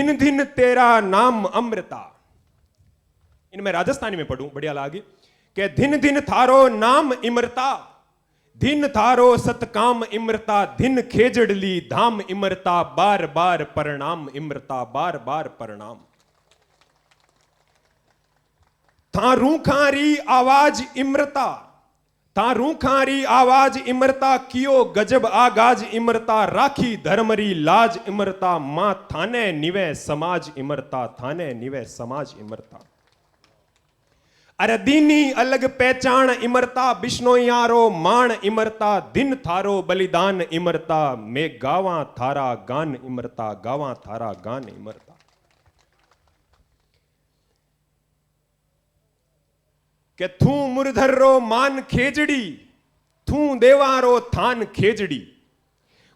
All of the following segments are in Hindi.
दिन दिन तेरा नाम अमृता। इनमें राजस्थानी में पढ़ूं, बढ़िया लागी कि दिन दिन थारो नाम इमरता, दिन थारो सतकाम इमरता, दिन खेजड़ली धाम इमरता, बार बार प्रणाम इमरता, बार बार प्रणाम। था रूखारी आवाज इमरता, था रूखारी आवाज इमरता, कियो गजब आगाज इमरता, राखी धर्मरी लाज इमरता, मां थाने निवे समाज इमरता, थाने निवे समाज इमरता। अरे दीनी अलग पहचान इमरता, बिश्नोयारो मान इमरता, दिन थारो बलिदान इमरता, मैं गावा थारा गान इमरता, गावा थारा गान इमरता। के थू मुरधर्रो मान खेजड़ी, थू देवारो थान खेजड़ी।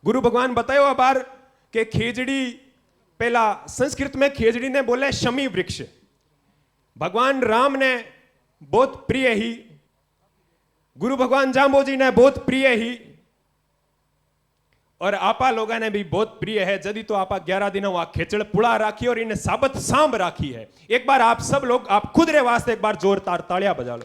गुरु भगवान बतायो बार के खेजड़ी, पहला संस्कृत में खेजड़ी ने बोले शमी वृक्ष। भगवान राम ने बहुत प्रिय ही, गुरु भगवान जाम्बोजी ने बहुत प्रिय ही, और आपा लोगों ने भी बहुत प्रिय है। जदी तो आपा 11 दिनों वहां खेचड़ पुड़ा राखी और इन्हें साबत सांभ राखी है। एक बार आप सब लोग, आप खुद रे वास्ते एक बार जोरदार तालियां बजा लो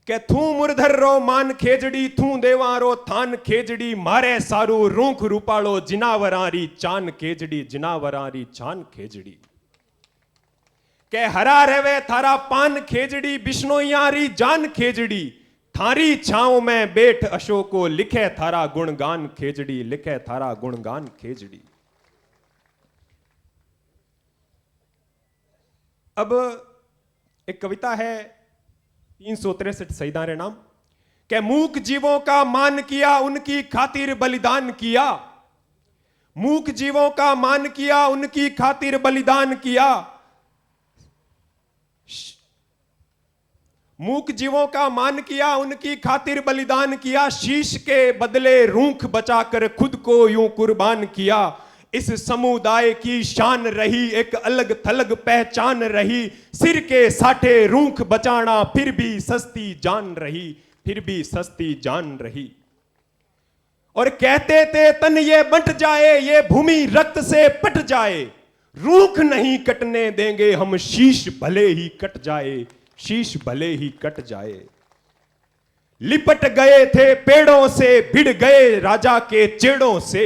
के थू मुरधर्रो मान खेजड़ी, थू देवारो थान खेजड़ी, मारे सारू रूख रूपालो, जिनावरारी चान खेजड़ी, जिनावरारी चान खेजड़ी। के हरा रेवे थारा पान खेजड़ी, बिश्नोयारी जान खेजड़ी, थारी छांव में बैठ अशोको, लिखे थारा गुणगान खेजड़ी, लिखे थारा गुणगान खेजड़ी। अब एक कविता है 363 शहीदां रे नाम के मूक जीवों का मान किया, उनकी खातिर बलिदान किया, मूक जीवों का मान किया, उनकी खातिर बलिदान किया, मूक जीवों का मान किया, उनकी खातिर बलिदान किया, शीश के बदले रूख बचाकर खुद को यूं कुर्बान किया। इस समुदाय की शान रही, एक अलग थलग पहचान रही, सिर के साठे रूख बचाना फिर भी सस्ती जान रही, फिर भी सस्ती जान रही। और कहते थे तन ये बंट जाए, ये भूमि रक्त से पट जाए, रूख नहीं कटने देंगे हम, शीश भले ही कट जाए, शीश भले ही कट जाए। लिपट गए थे पेड़ों से, भिड़ गए राजा के चेड़ों से,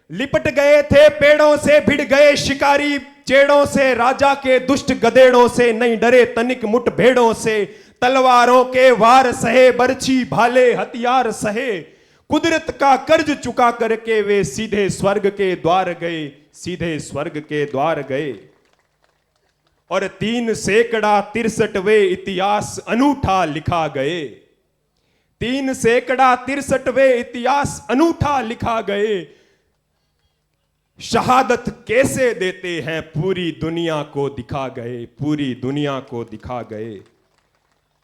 लिपट गए थे पेड़ों से, भिड़ गए शिकारी चेड़ों से, राजा के दुष्ट गधेड़ों से, नहीं डरे तनिक मुठभेड़ों से, तलवारों के वार सहे, बरछी भाले हथियार सहे, कुदरत का कर्ज चुका करके वे सीधे स्वर्ग के द्वार गए, सीधे स्वर्ग के द्वार गए। और 3 सैकड़ा 63वें इतिहास अनूठा लिखा गए, 3 सैकड़ा 63वें इतिहास अनूठा लिखा गए। शहादत कैसे देते हैं पूरी दुनिया को दिखा गए, पूरी दुनिया को दिखा गए।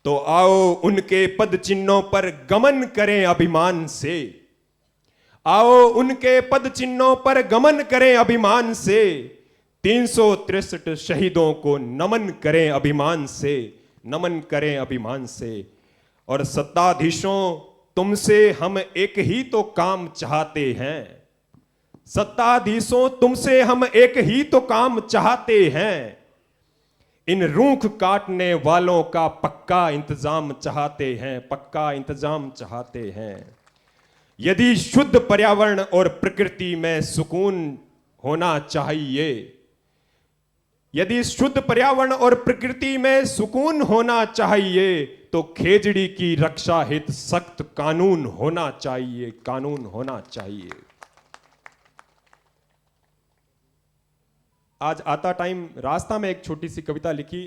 तो आओ उनके पद चिन्हों पर गमन करें अभिमान से, आओ उनके पद चिन्हों पर गमन करें अभिमान से, 363 शहीदों को नमन करें अभिमान से, नमन करें अभिमान से। और सत्ताधीशों तुमसे हम एक ही तो काम चाहते हैं, सत्ताधीशों तुमसे हम एक ही तो काम चाहते हैं, इन रूख काटने वालों का पक्का इंतजाम चाहते हैं, पक्का इंतजाम चाहते हैं। यदि शुद्ध पर्यावरण और प्रकृति में सुकून होना चाहिए, यदि शुद्ध पर्यावरण और प्रकृति में सुकून होना चाहिए, तो खेजड़ी की रक्षा हित सख्त कानून होना चाहिए, कानून होना चाहिए। आज आता टाइम रास्ता में एक छोटी सी कविता लिखी,